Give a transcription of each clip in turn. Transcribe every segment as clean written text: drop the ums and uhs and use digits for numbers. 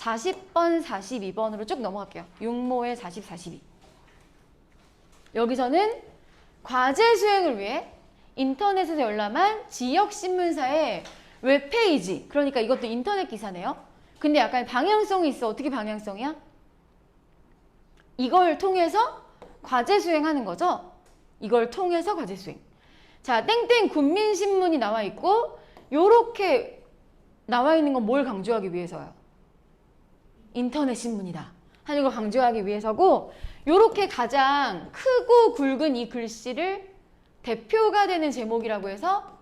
40번, 42번으로 쭉 넘어갈게요. 육모의 40, 42. 여기서는 과제 수행을 위해 인터넷에서 열람한 지역신문사의 웹페이지, 그러니까 이것도 인터넷 기사네요. 근데 약간 방향성이 있어. 어떻게 방향성이야? 이걸 통해서 과제 수행하는 거죠. 이걸 통해서 과제 수행. 자, 땡땡 군민신문이 나와 있고 요렇게 나와 있는 건 뭘 강조하기 위해서요? 인터넷 신문이다 하는 걸 강조하기 위해서고, 요렇게 가장 크고 굵은 이 글씨를 대표가 되는 제목이라고 해서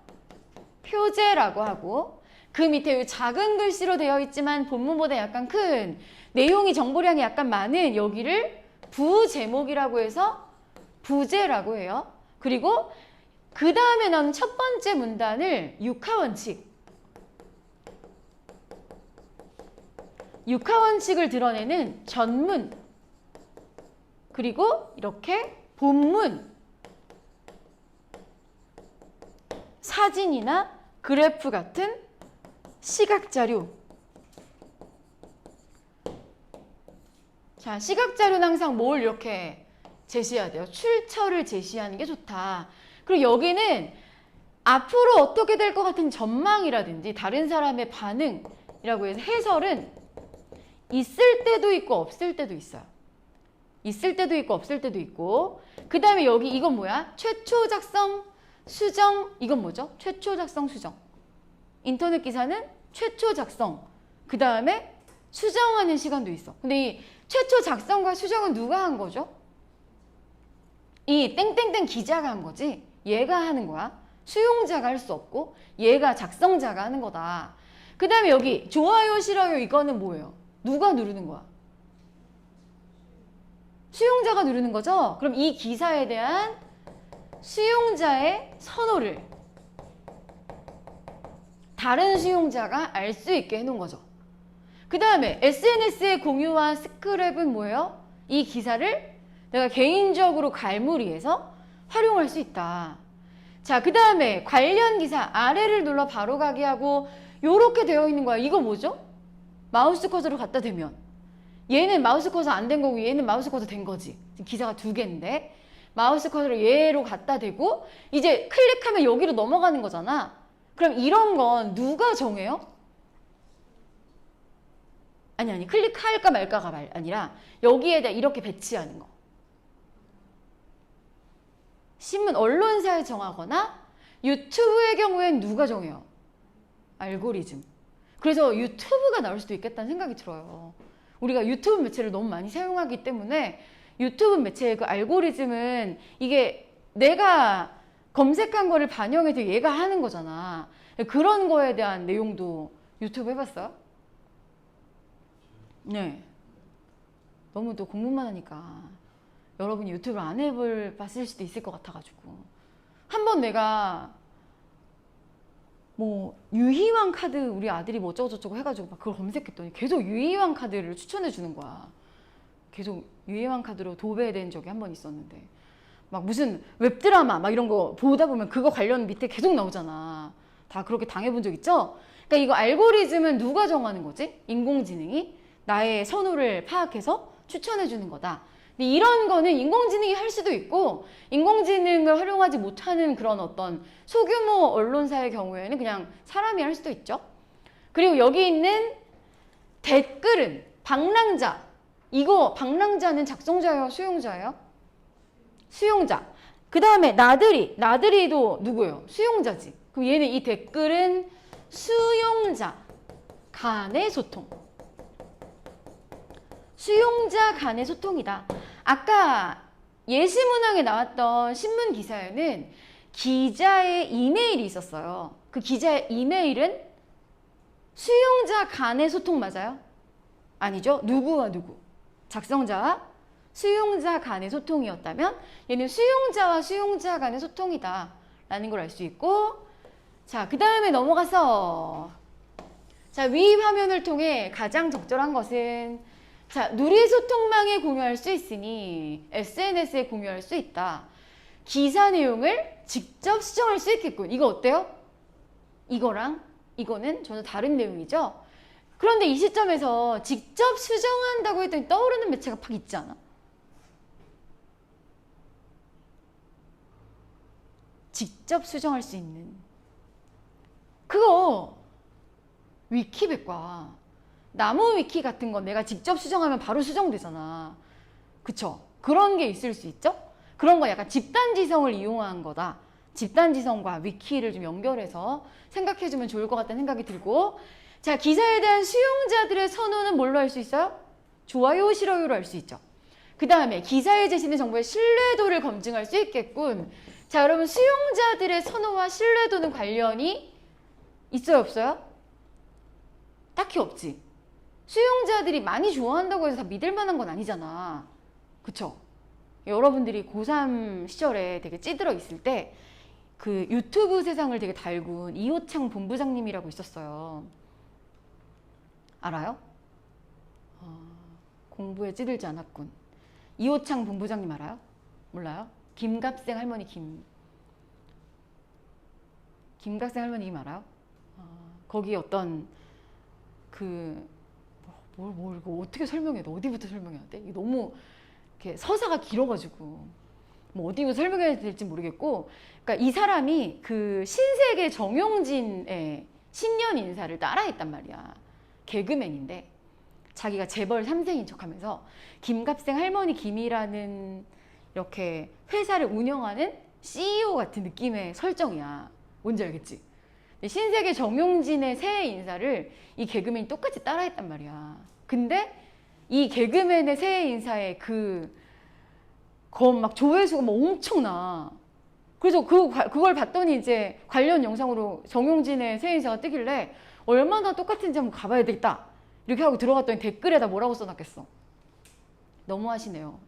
표제라고 하고, 그 밑에 이 작은 글씨로 되어 있지만 본문보다 약간 큰 내용이 정보량이 약간 많은 여기를 부제목이라고 해서 부제라고 해요. 그리고 그 다음에 나오는 첫 번째 문단을 육하원칙, 육하원칙을 드러내는 전문, 그리고 이렇게 본문, 사진이나 그래프 같은 시각자료. 자, 시각자료는 항상 뭘 이렇게 제시해야 돼요? 출처를 제시하는 게 좋다. 그리고 여기는 앞으로 어떻게 될 것 같은 전망이라든지 다른 사람의 반응이라고 해서 해설은 있을 때도 있고 없을 때도 있어요. 있을 때도 있고 없을 때도 있고, 그 다음에 여기 이건 뭐야? 최초 작성, 수정. 이건 뭐죠? 최초 작성, 수정. 인터넷 기사는 최초 작성, 그 다음에 수정하는 시간도 있어. 근데 이 최초 작성과 수정은 누가 한 거죠? 이 땡땡땡 기자가 한 거지. 얘가 하는 거야. 수용자가 할 수 없고 얘가 작성자가 하는 거다. 그 다음에 여기 좋아요, 싫어요, 이거는 뭐예요? 누가 누르는 거야? 수용자가 누르는 거죠? 그럼 이 기사에 대한 수용자의 선호를 다른 수용자가 알 수 있게 해놓은 거죠. 그 다음에 SNS에 공유한 스크랩은 뭐예요? 이 기사를 내가 개인적으로 갈무리해서 활용할 수 있다. 자, 그 다음에 관련 기사 아래를 눌러 바로 가기 하고 요렇게 되어 있는 거야. 이거 뭐죠? 마우스 커서로 갖다 대면 얘는 마우스 커서 안 된 거고 얘는 마우스 커서 된 거지. 지금 기사가 두 개인데 마우스 커서를 얘로 갖다 대고 이제 클릭하면 여기로 넘어가는 거잖아. 그럼 이런 건 누가 정해요? 아니 클릭할까 말까가 아니라 여기에다 이렇게 배치하는 거. 신문 언론사에 정하거나 유튜브의 경우엔 누가 정해요? 알고리즘. 그래서 유튜브가 나올 수도 있겠다는 생각이 들어요. 우리가 유튜브 매체를 너무 많이 사용하기 때문에 유튜브 매체의 그 알고리즘은 이게 내가 검색한 거를 반영해서 얘가 하는 거잖아. 그런 거에 대한 내용도 유튜브 해봤어요? 네. 너무 또 공부만 하니까 여러분이 유튜브를 안 해봤을 수도 있을 것 같아가지고 한번 내가 뭐 유희왕 카드 우리 아들이 뭐 어쩌고저쩌고 해가지고 막 그걸 검색했더니 계속 유희왕 카드를 추천해 주는 거야. 계속 유희왕 카드로 도배된 적이 한 번 있었는데 막 무슨 웹드라마 막 이런 거 보다 보면 그거 관련 밑에 계속 나오잖아. 다 그렇게 당해본 적 있죠? 그러니까 이거 알고리즘은 누가 정하는 거지? 인공지능이 나의 선호를 파악해서 추천해 주는 거다. 근데 이런 거는 인공지능이 할 수도 있고 인공지능을 활용하지 못하는 그런 어떤 소규모 언론사의 경우에는 그냥 사람이 할 수도 있죠. 그리고 여기 있는 댓글은 방랑자. 이거 방랑자는 작성자예요? 수용자예요? 수용자. 그 다음에 나들이. 나들이도 누구예요? 수용자지. 그럼 얘는 이 댓글은 수용자 간의 소통. 수용자 간의 소통이다. 아까 예시문항에 나왔던 신문 기사에는 기자의 이메일이 있었어요. 그 기자의 이메일은 수용자 간의 소통 맞아요? 아니죠. 누구와 누구? 작성자와 수용자 간의 소통이었다면 얘는 수용자와 수용자 간의 소통이다 라는 걸 알 수 있고, 자, 그 다음에 넘어가서 자, 위 화면을 통해 가장 적절한 것은 자, 누리소통망에 공유할 수 있으니 SNS에 공유할 수 있다. 기사 내용을 직접 수정할 수 있겠군. 이거 어때요? 이거랑 이거는 전혀 다른 내용이죠. 그런데 이 시점에서 직접 수정한다고 했더니 떠오르는 매체가 팍 있지 않아? 직접 수정할 수 있는 그거 위키백과 나무 위키 같은 건 내가 직접 수정하면 바로 수정되잖아. 그쵸? 그런 게 있을 수 있죠? 그런 거 약간 집단지성을 이용한 거다. 집단지성과 위키를 좀 연결해서 생각해주면 좋을 것 같다는 생각이 들고, 자, 기사에 대한 수용자들의 선호는 뭘로 할 수 있어요? 좋아요, 싫어요로 할 수 있죠. 그 다음에 기사에 제시된 정보의 신뢰도를 검증할 수 있겠군. 자, 여러분 수용자들의 선호와 신뢰도는 관련이 있어요, 없어요? 딱히 없지. 수용자들이 많이 좋아한다고 해서 다 믿을 만한 건 아니잖아. 그쵸? 여러분들이 고3 시절에 되게 찌들어 있을 때 그 유튜브 세상을 되게 달군 이호창 본부장님이라고 있었어요. 알아요? 공부에 찌들지 않았군. 이호창 본부장님 알아요? 몰라요? 김갑생 할머니 김갑생 할머니 알아요? 거기 어떤 뭘 이거 어떻게 설명해야 돼? 어디부터 설명해야 돼? 이게 너무 이렇게 서사가 길어가지고 뭐 어디부터 설명해야 될지 모르겠고, 그러니까 이 사람이 그 신세계 정용진의 신년 인사를 따라했단 말이야. 개그맨인데 자기가 재벌 3세인 척하면서 김갑생 할머니 김이라는 이렇게 회사를 운영하는 CEO 같은 느낌의 설정이야. 뭔지 알겠지? 신세계 정용진의 새해 인사를 이 개그맨이 똑같이 따라했단 말이야. 근데 이 개그맨의 새해 인사에 막 조회수가 막 엄청나. 그래서 그걸 봤더니 이제 관련 영상으로 정용진의 새해 인사가 뜨길래 얼마나 똑같은지 한번 가봐야 되겠다. 이렇게 하고 들어갔더니 댓글에다 뭐라고 써놨겠어. 너무하시네요.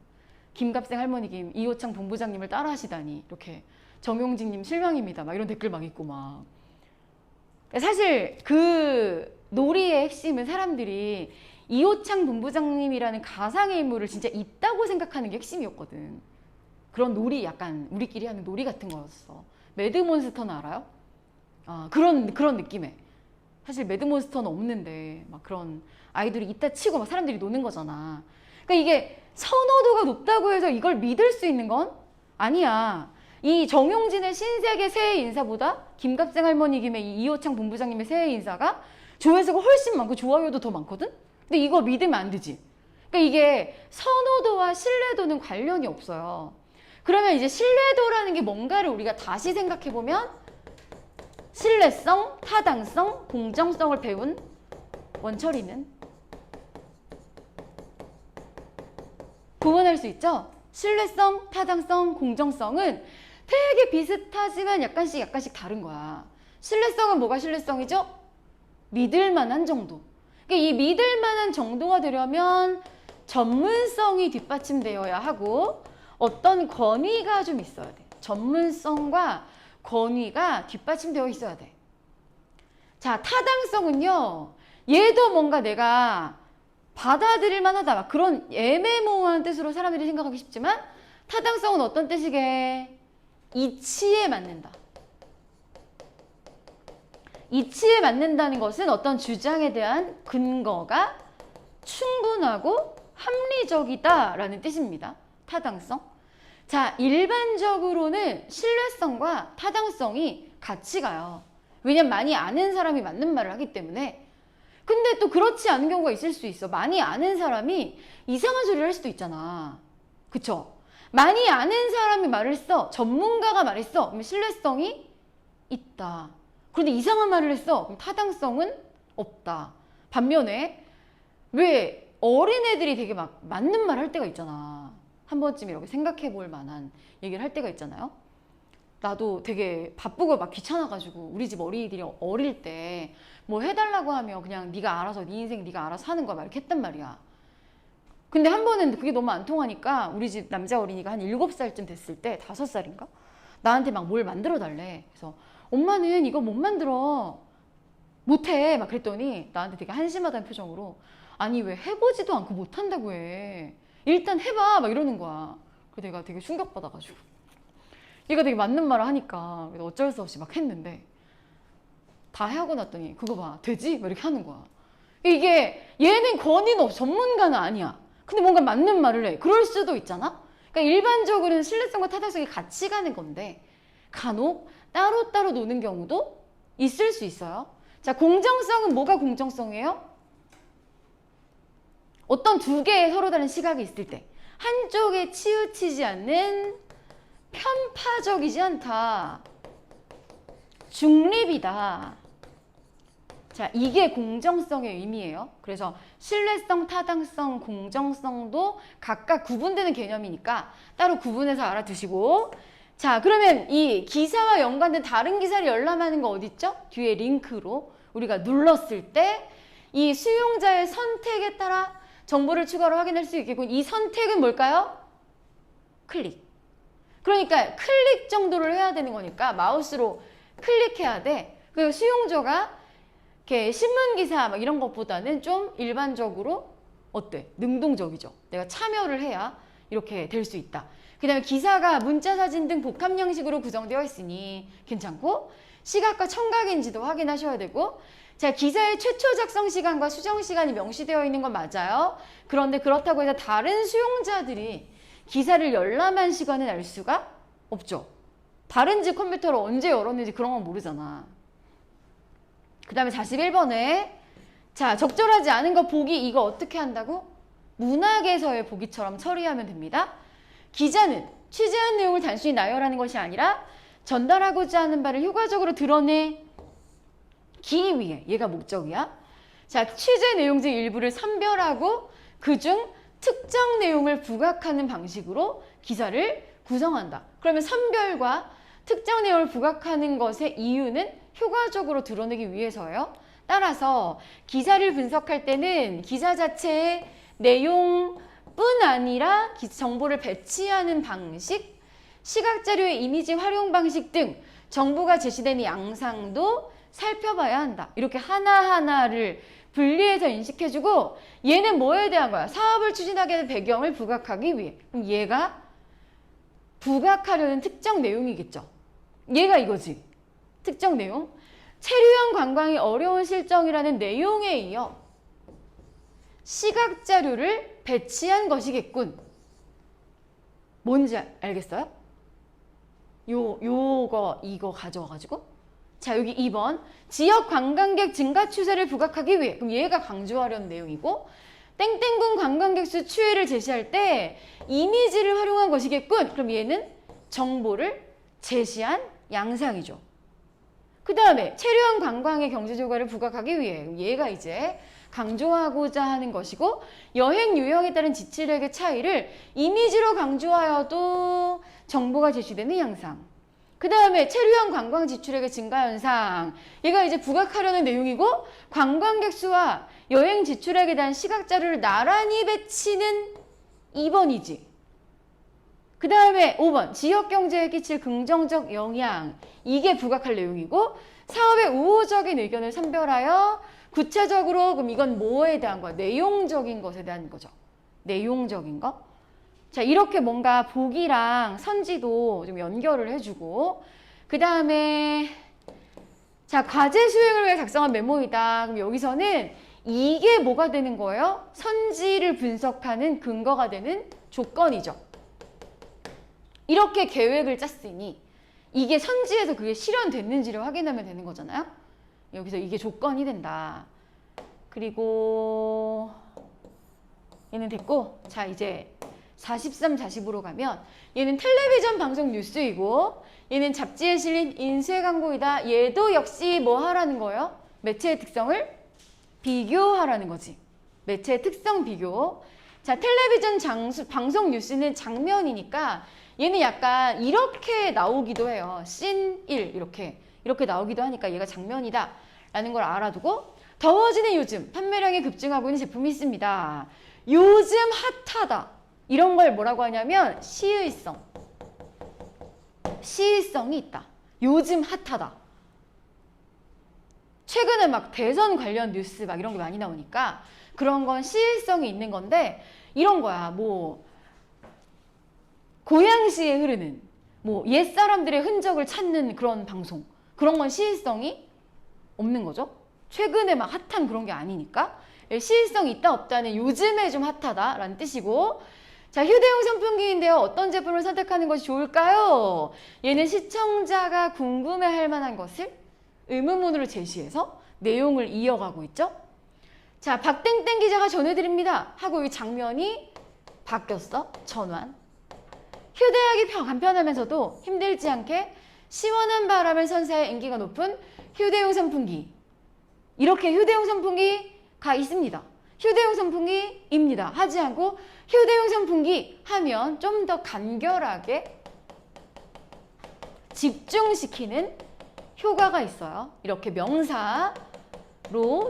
김갑생 할머니 김 이호창 본부장님을 따라하시다니. 이렇게 정용진님 실망입니다. 막 이런 댓글 막 있고 막. 사실 그 놀이의 핵심은 사람들이 이호창 본부장님이라는 가상의 인물을 진짜 있다고 생각하는 게 핵심이었거든. 그런 놀이, 약간 우리끼리 하는 놀이 같은 거였어. 매드몬스터는 알아요? 그런 느낌에. 사실 매드몬스터는 없는데 막 그런 아이돌이 있다 치고 막 사람들이 노는 거잖아. 그러니까 이게 선호도가 높다고 해서 이걸 믿을 수 있는 건 아니야. 이 정용진의 신세계 새해 인사보다 김갑생 할머니 김의 이 이호창 본부장님의 새해 인사가 조회수가 훨씬 많고 좋아요도 더 많거든? 근데 이거 믿으면 안 되지. 그러니까 이게 선호도와 신뢰도는 관련이 없어요. 그러면 이제 신뢰도라는 게 뭔가를 우리가 다시 생각해보면 신뢰성, 타당성, 공정성을 배운 원철이는 구분할 수 있죠? 신뢰성, 타당성, 공정성은 되게 비슷하지만 약간씩 다른 거야. 신뢰성은 뭐가 신뢰성이죠? 믿을 만한 정도. 그러니까 이 믿을 만한 정도가 되려면 전문성이 뒷받침되어야 하고 어떤 권위가 좀 있어야 돼. 전문성과 권위가 뒷받침되어 있어야 돼. 자, 타당성은요. 얘도 뭔가 내가 받아들일 만하다. 막 그런 애매모호한 뜻으로 사람들이 생각하기 쉽지만 타당성은 어떤 뜻이게? 이치에 맞는다. 이치에 맞는다는 것은 어떤 주장에 대한 근거가 충분하고 합리적이다라는 뜻입니다. 타당성. 자, 일반적으로는 신뢰성과 타당성이 같이 가요. 왜냐면 많이 아는 사람이 맞는 말을 하기 때문에. 근데 또 그렇지 않은 경우가 있을 수 있어. 많이 아는 사람이 이상한 소리를 할 수도 있잖아. 그쵸? 많이 아는 사람이 말을 써. 전문가가 말했어. 그러면 신뢰성이 있다. 그런데 이상한 말을 했어. 그럼 타당성은 없다. 반면에 왜 어린애들이 되게 막 맞는 말 할 때가 있잖아. 한 번쯤 이렇게 생각해 볼 만한 얘기를 할 때가 있잖아요. 나도 되게 바쁘고 막 귀찮아가지고 우리 집 어린이들이 어릴 때 뭐 해달라고 하면 그냥 네가 알아서 네 인생 네가 알아서 하는 거야 막 이렇게 했단 말이야. 근데 한 번은 그게 너무 안 통하니까 우리 집 남자 어린이가 한 7살쯤 됐을 때 5살인가? 나한테 막 뭘 만들어 달래. 그래서 엄마는 이거 못 만들어. 못해. 막 그랬더니 나한테 되게 한심하다는 표정으로 아니 왜 해보지도 않고 못한다고 해. 일단 해봐. 막 이러는 거야. 그래서 내가 되게 충격받아가지고 얘가 되게 맞는 말을 하니까 어쩔 수 없이 막 했는데 다 하고 났더니 그거 봐. 되지? 막 이렇게 하는 거야. 이게 얘는 전문가는 아니야. 근데 뭔가 맞는 말을 해. 그럴 수도 있잖아. 그러니까 일반적으로는 신뢰성과 타당성이 같이 가는 건데 간혹 따로따로 노는 경우도 있을 수 있어요. 자, 공정성은 뭐가 공정성이에요? 어떤 두 개의 서로 다른 시각이 있을 때 한쪽에 치우치지 않는, 편파적이지 않다, 중립이다. 자, 이게 공정성의 의미예요. 그래서 신뢰성, 타당성, 공정성도 각각 구분되는 개념이니까 따로 구분해서 알아두시고, 자, 그러면 이 기사와 연관된 다른 기사를 열람하는 거 어디 있죠? 뒤에 링크로 우리가 눌렀을 때 이 수용자의 선택에 따라 정보를 추가로 확인할 수 있겠고, 이 선택은 뭘까요? 클릭. 그러니까 클릭 정도를 해야 되는 거니까 마우스로 클릭해야 돼. 그 수용자가 이렇게 신문 기사 막 이런 것보다는 좀 일반적으로 어때? 능동적이죠. 내가 참여를 해야 이렇게 될 수 있다. 그 다음에 기사가 문자, 사진 등 복합 양식으로 구성되어 있으니 괜찮고, 시각과 청각인지도 확인하셔야 되고, 자, 기사의 최초 작성 시간과 수정 시간이 명시되어 있는 건 맞아요. 그런데 그렇다고 해서 다른 수용자들이 기사를 열람한 시간은 알 수가 없죠. 다른 집 컴퓨터를 언제 열었는지 그런 건 모르잖아. 그 다음에 41번에 자, 적절하지 않은 거 보기, 이거 어떻게 한다고? 문학에서의 보기처럼 처리하면 됩니다. 기자는 취재한 내용을 단순히 나열하는 것이 아니라 전달하고자 하는 바를 효과적으로 드러내기 위해, 얘가 목적이야. 자, 취재 내용 중 일부를 선별하고 그중 특정 내용을 부각하는 방식으로 기사를 구성한다. 그러면 선별과 특정 내용을 부각하는 것의 이유는 효과적으로 드러내기 위해서예요. 따라서 기사를 분석할 때는 기사 자체의 내용뿐 아니라 정보를 배치하는 방식, 시각자료의 이미지 활용 방식 등 정보가 제시되는 양상도 살펴봐야 한다. 이렇게 하나하나를 분리해서 인식해주고, 얘는 뭐에 대한 거야? 사업을 추진하게 된 배경을 부각하기 위해. 그럼 얘가 부각하려는 특정 내용이겠죠. 얘가 이거지. 특정 내용. 체류형 관광이 어려운 실정이라는 내용에 이어 시각자료를 배치한 것이겠군. 뭔지 알겠어요? 이거 가져와가지고. 자, 여기 2번. 지역 관광객 증가 추세를 부각하기 위해. 그럼 얘가 강조하려는 내용이고, 땡땡군 관광객 수 추이를 제시할 때 이미지를 활용한 것이겠군. 그럼 얘는 정보를 제시한 양상이죠. 그 다음에 체류형 관광의 경제 효과를 부각하기 위해. 그럼 얘가 이제 강조하고자 하는 것이고, 여행 유형에 따른 지출액의 차이를 이미지로 강조하여도 정보가 제시되는 양상. 그 다음에 체류형 관광 지출액의 증가 현상. 얘가 이제 부각하려는 내용이고, 관광객 수와 여행 지출액에 대한 시각자료를 나란히 배치는 2번이지. 그 다음에 5번. 지역 경제에 끼칠 긍정적 영향. 이게 부각할 내용이고, 사업의 우호적인 의견을 선별하여 구체적으로, 그럼 이건 뭐에 대한 거야? 내용적인 것에 대한 거죠. 내용적인 거. 자, 이렇게 뭔가 보기랑 선지도 좀 연결을 해주고, 그 다음에 자, 과제 수행을 위해 작성한 메모이다. 그럼 여기서는 이게 뭐가 되는 거예요? 선지를 분석하는 근거가 되는 조건이죠. 이렇게 계획을 짰으니 이게 선지에서 그게 실현됐는지를 확인하면 되는 거잖아요. 여기서 이게 조건이 된다. 그리고 얘는 됐고, 자, 이제 43, 40으로 가면 얘는 텔레비전 방송 뉴스이고, 얘는 잡지에 실린 인쇄 광고이다. 얘도 역시 뭐 하라는 거예요? 매체의 특성을 비교하라는 거지. 매체의 특성 비교. 자, 텔레비전 방송 뉴스는 장면이니까 얘는 약간 이렇게 나오기도 해요. 씬 1 이렇게 나오기도 하니까 얘가 장면이다 라는 걸 알아두고, 더워지는 요즘 판매량이 급증하고 있는 제품이 있습니다. 요즘 핫하다. 이런 걸 뭐라고 하냐면 시의성. 시의성이 있다. 요즘 핫하다. 최근에 막 대선 관련 뉴스 막 이런 게 많이 나오니까 그런 건 시의성이 있는 건데, 이런 거야. 뭐 고양시에 흐르는 뭐 옛사람들의 흔적을 찾는 그런 방송, 그런 건 시의성이 없는 거죠. 최근에 막 핫한 그런 게 아니니까. 시의성이 있다 없다는 요즘에 좀 핫하다라는 뜻이고, 자, 휴대용 선풍기인데요. 어떤 제품을 선택하는 것이 좋을까요? 얘는 시청자가 궁금해할 만한 것을 의문문으로 제시해서 내용을 이어가고 있죠. 자, 박땡땡 기자가 전해드립니다 하고 이 장면이 바뀌었어. 전환. 휴대하기 간편하면서도 힘들지 않게 시원한 바람을 선사해 인기가 높은 휴대용 선풍기. 이렇게 휴대용 선풍기가 있습니다. 휴대용 선풍기입니다 하지 않고 휴대용 선풍기 하면 좀 더 간결하게 집중시키는 효과가 있어요. 이렇게 명사로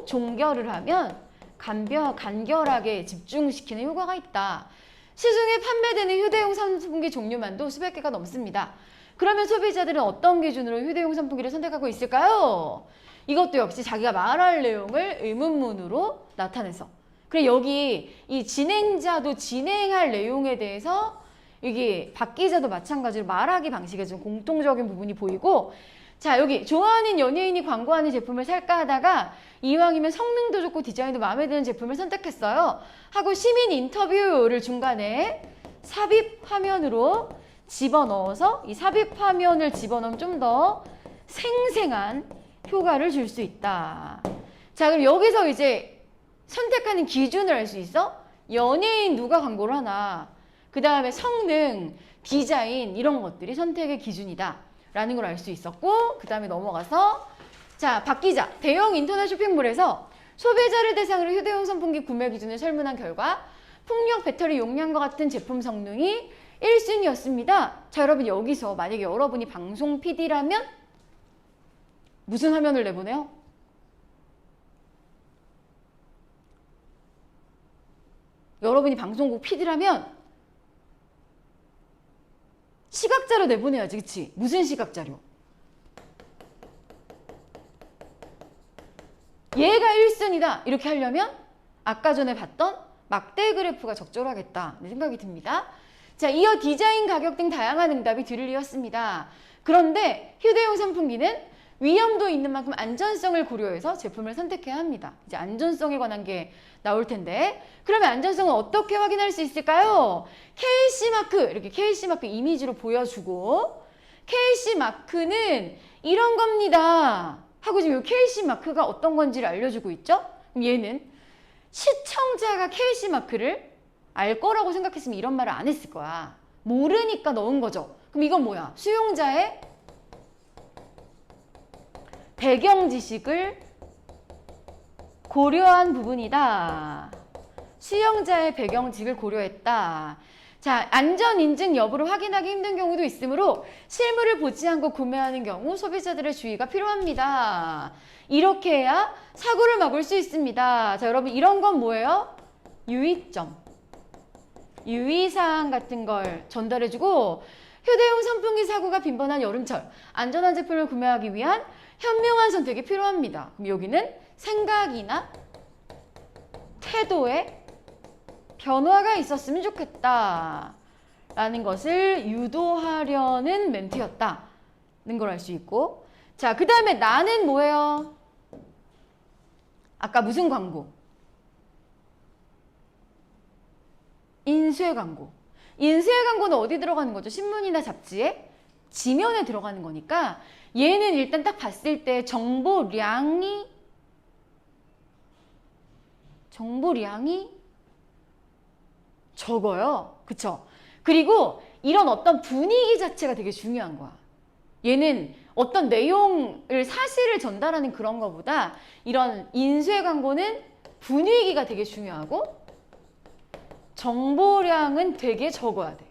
종결을 하면 간결하게 집중시키는 효과가 있다. 시중에 판매되는 휴대용 선풍기 종류만도 수백 개가 넘습니다. 그러면 소비자들은 어떤 기준으로 휴대용 선풍기를 선택하고 있을까요? 이것도 역시 자기가 말할 내용을 의문문으로 나타내서. 그래, 여기 이 진행자도 진행할 내용에 대해서 이게 박 기자도 마찬가지로 말하기 방식에 좀 공통적인 부분이 보이고, 자, 여기 좋아하는 연예인이 광고하는 제품을 살까 하다가 이왕이면 성능도 좋고 디자인도 마음에 드는 제품을 선택했어요 하고 시민 인터뷰를 중간에 삽입 화면으로 집어넣어서 이 삽입 화면을 집어넣으면 좀 더 생생한 효과를 줄 수 있다. 자, 그럼 여기서 이제 선택하는 기준을 알 수 있어? 연예인 누가 광고를 하나, 그 다음에 성능, 디자인 이런 것들이 선택의 기준이다 라는 걸 알 수 있었고, 그 다음에 넘어가서 자, 박 기자, 대형 인터넷 쇼핑몰에서 소비자를 대상으로 휴대용 선풍기 구매 기준을 설문한 결과 풍력, 배터리 용량과 같은 제품 성능이 1순위였습니다. 자, 여러분 여기서 만약에 여러분이 방송 PD라면 무슨 화면을 내보내요? 여러분이 방송국 PD라면 시각자료 내보내야지, 그치? 무슨 시각자료? 얘가 1순위다 이렇게 하려면 아까 전에 봤던 막대 그래프가 적절하겠다 생각이 듭니다. 자, 이어 디자인, 가격 등 다양한 응답이 뒤를 이었습니다. 그런데 휴대용 선풍기는 위험도 있는 만큼 안전성을 고려해서 제품을 선택해야 합니다. 이제 안전성에 관한 게 나올 텐데, 그러면 안전성은 어떻게 확인할 수 있을까요? KC마크, 이렇게 KC마크 이미지로 보여주고, KC마크는 이런 겁니다 하고 지금 이 KC마크가 어떤 건지를 알려주고 있죠? 그럼 얘는 시청자가 KC마크를 알 거라고 생각했으면 이런 말을 안 했을 거야. 모르니까 넣은 거죠. 그럼 이건 뭐야? 수용자의 배경 지식을 고려한 부분이다. 수용자의 배경 지식을 고려했다. 자, 안전 인증 여부를 확인하기 힘든 경우도 있으므로 실물을 보지 않고 구매하는 경우 소비자들의 주의가 필요합니다. 이렇게 해야 사고를 막을 수 있습니다. 자, 여러분 이런 건 뭐예요? 유의점, 유의사항 같은 걸 전달해주고, 휴대용 선풍기 사고가 빈번한 여름철 안전한 제품을 구매하기 위한 현명한 선택이 필요합니다. 그럼 여기는 생각이나 태도에 변화가 있었으면 좋겠다 라는 것을 유도하려는 멘트였다는 걸 알 수 있고, 자, 그 다음에 나는 뭐예요? 아까 무슨 광고? 인쇄 광고. 인쇄 광고는 어디 들어가는 거죠? 신문이나 잡지에 지면에 들어가는 거니까 얘는 일단 딱 봤을 때 정보량이 적어요. 그쵸? 그리고 이런 어떤 분위기 자체가 되게 중요한 거야. 얘는 어떤 내용을, 사실을 전달하는 그런 거보다 이런 인쇄 광고는 분위기가 되게 중요하고 정보량은 되게 적어야 돼.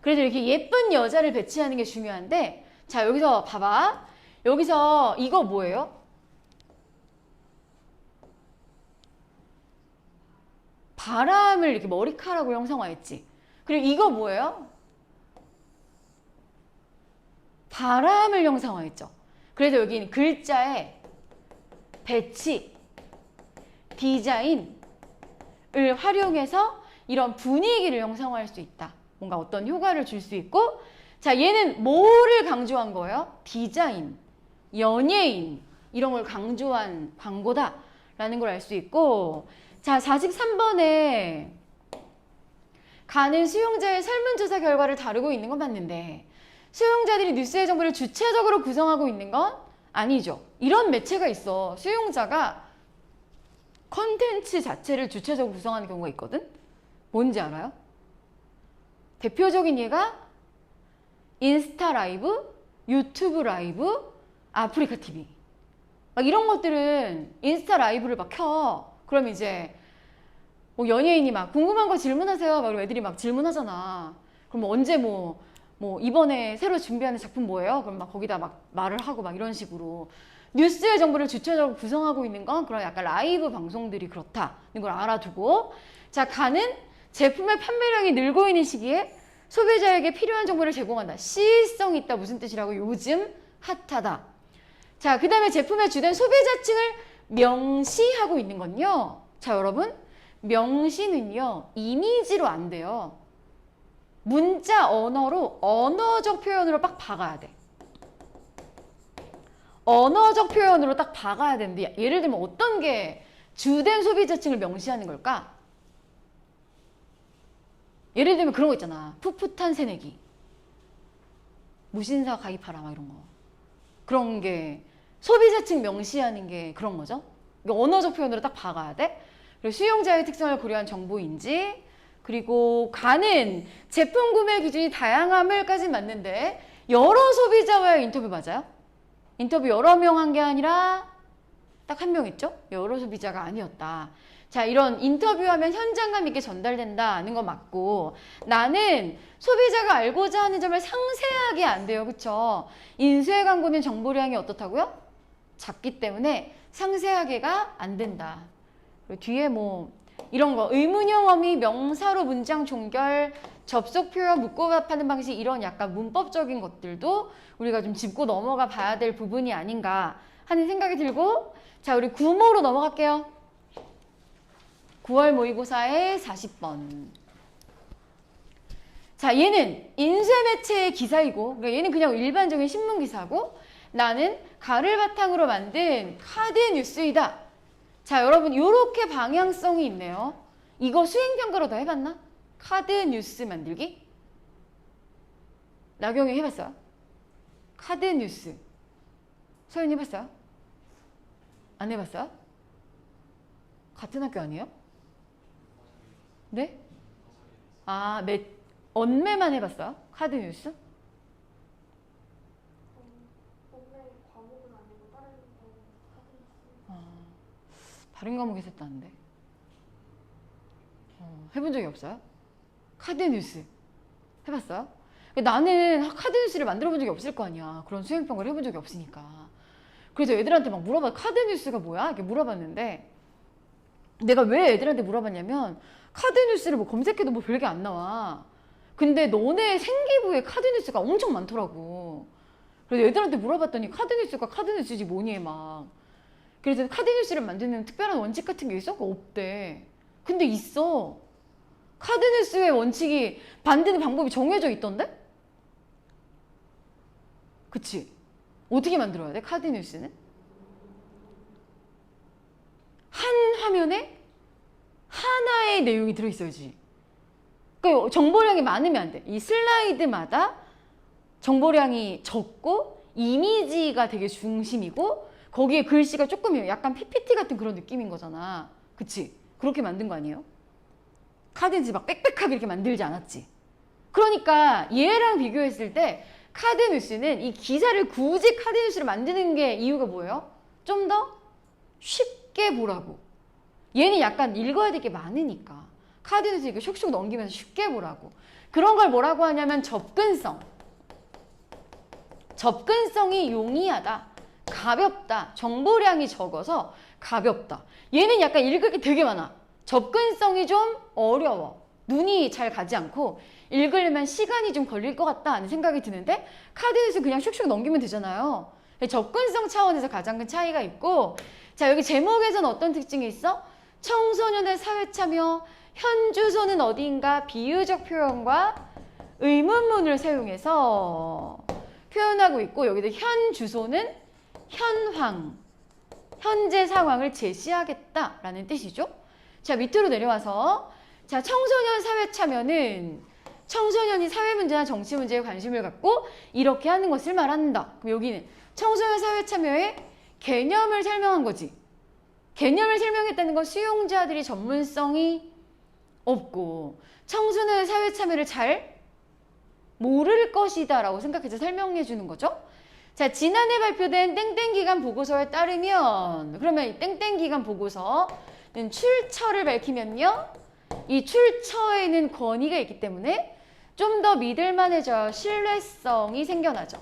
그래서 이렇게 예쁜 여자를 배치하는 게 중요한데, 자, 여기서 봐봐. 여기서 이거 뭐예요? 바람을 이렇게 머리카락으로 형상화했지. 그리고 이거 뭐예요? 바람을 형상화했죠. 그래서 여기는 글자에 배치, 디자인을 활용해서 이런 분위기를 형상화할 수 있다. 뭔가 어떤 효과를 줄 수 있고, 자, 얘는 뭐를 강조한 거예요? 디자인, 연예인 이런 걸 강조한 광고다 라는 걸 알 수 있고, 자, 43번에 가는 수용자의 설문조사 결과를 다루고 있는 건 맞는데 수용자들이 뉴스의 정보를 주체적으로 구성하고 있는 건 아니죠. 이런 매체가 있어. 수용자가 컨텐츠 자체를 주체적으로 구성하는 경우가 있거든. 뭔지 알아요? 대표적인 예가 인스타 라이브, 유튜브 라이브, 아프리카 TV. 막 이런 것들은 인스타 라이브를 막 켜. 그럼 이제 뭐 연예인이 막 궁금한 거 질문하세요. 막 애들이 막 질문하잖아. 그럼 뭐 언제 뭐 이번에 새로 준비하는 작품 뭐예요? 그럼 막 거기다 막 말을 하고 막 이런 식으로 뉴스의 정보를 주체적으로 구성하고 있는 건 그런 약간 라이브 방송들이 그렇다는 걸 알아두고, 자, 가는 제품의 판매량이 늘고 있는 시기에 소비자에게 필요한 정보를 제공한다. 시의성 있다. 무슨 뜻이라고? 요즘 핫하다. 자, 그 다음에 제품의 주된 소비자층을 명시하고 있는 건요. 자, 여러분, 명시는요, 이미지로 안 돼요. 문자 언어로, 언어적 표현으로 딱 박아야 돼. 언어적 표현으로 딱 박아야 되는데, 예를 들면 어떤 게 주된 소비자층을 명시하는 걸까? 예를 들면 그런 거 있잖아. 풋풋한 새내기. 무신사 가입하라, 막 이런 거. 그런 게 소비자층 명시하는 게 그런 거죠. 언어적 표현으로 딱 박아야 돼. 그리고 수용자의 특성을 고려한 정보인지, 그리고 가는 제품 구매 기준이 다양함을까지 맞는데 여러 소비자와의 인터뷰 맞아요? 인터뷰 여러 명 한 게 아니라 딱 한 명 있죠? 여러 소비자가 아니었다. 자, 이런 인터뷰하면 현장감 있게 전달된다는 거 맞고, 나는 소비자가 알고자 하는 점을 상세하게 안 돼요. 그쵸? 인쇄 광고는 정보량이 어떻다고요? 작기 때문에 상세하게가 안 된다. 그리고 뒤에 뭐 이런 거 의문형 어미, 명사로 문장 종결, 접속 표현, 묻고 답하는 방식, 이런 약간 문법적인 것들도 우리가 좀 짚고 넘어가 봐야 될 부분이 아닌가 하는 생각이 들고, 자, 우리 구모로 넘어갈게요. 9월 모의고사의 40번. 자, 얘는 인쇄 매체의 기사이고, 그러니까 얘는 그냥 일반적인 신문 기사고, 나는 가를 바탕으로 만든 카드 뉴스이다. 자, 여러분, 요렇게 방향성이 있네요. 이거 수행평가로 다 해봤나? 카드 뉴스 만들기? 나경이 해봤어요? 카드 뉴스. 서윤이 해봤어요? 안 해봤어요? 같은 학교 아니에요? 네? 아, 언매만 해봤어요? 카드 뉴스? 다른 과목에서 했다는데. 해본 적이 없어요? 카드 뉴스 해봤어요? 나는 카드 뉴스를 만들어 본 적이 없을 거 아니야. 그런 수행평가를 해본 적이 없으니까. 그래서 애들한테 막 물어봐. 카드 뉴스가 뭐야? 이렇게 물어봤는데, 내가 왜 애들한테 물어봤냐면, 카드 뉴스를 뭐 검색해도 뭐 별게 안 나와. 근데 너네 생기부에 카드 뉴스가 엄청 많더라고. 그래서 애들한테 물어봤더니 카드 뉴스가 카드 뉴스지 뭐니 막. 그래서 카드 뉴스를 만드는 특별한 원칙 같은 게 있어? 없대. 근데 있어. 카드 뉴스의 원칙이 만드는 방법이 정해져 있던데? 그치? 어떻게 만들어야 돼? 카드 뉴스는? 한 화면에 하나의 내용이 들어있어야지. 그러니까 정보량이 많으면 안 돼. 이 슬라이드마다 정보량이 적고 이미지가 되게 중심이고 거기에 글씨가 조금 약간 PPT 같은 그런 느낌인 거잖아. 그치? 그렇게 만든 거 아니에요? 카드 뉴스 막 빽빽하게 이렇게 만들지 않았지. 그러니까 얘랑 비교했을 때 카드 뉴스는 이 기사를 굳이 카드 뉴스를 만드는 게 이유가 뭐예요? 좀 더 쉽게 보라고. 얘는 약간 읽어야 될 게 많으니까. 카드 뉴스 이거 슉슉 넘기면서 쉽게 보라고. 그런 걸 뭐라고 하냐면 접근성. 접근성이 용이하다. 가볍다. 정보량이 적어서 가볍다. 얘는 약간 읽을 게 되게 많아. 접근성이 좀 어려워. 눈이 잘 가지 않고 읽으려면 시간이 좀 걸릴 것 같다 하는 생각이 드는데 카드 뉴스 그냥 슉슉 넘기면 되잖아요. 접근성 차원에서 가장 큰 차이가 있고, 자, 여기 제목에서는 어떤 특징이 있어? 청소년의 사회참여, 현 주소는 어디인가 비유적 표현과 의문문을 사용해서 표현하고 있고, 여기도 현 주소는 현황, 현재 상황을 제시하겠다라는 뜻이죠. 자, 밑으로 내려와서 자, 청소년 사회 참여는 청소년이 사회 문제나 정치 문제에 관심을 갖고 이렇게 하는 것을 말한다. 그럼 여기는 청소년 사회 참여의 개념을 설명한 거지. 개념을 설명했다는 건 수용자들이 전문성이 없고 청소년 사회 참여를 잘 모를 것이다 라고 생각해서 설명해 주는 거죠. 자, 지난해 발표된 땡땡기간 보고서에 따르면 그러면 이 땡땡기간 보고서는 출처를 밝히면요. 이 출처에는 권위가 있기 때문에 좀 더 믿을만해져야 신뢰성이 생겨나죠.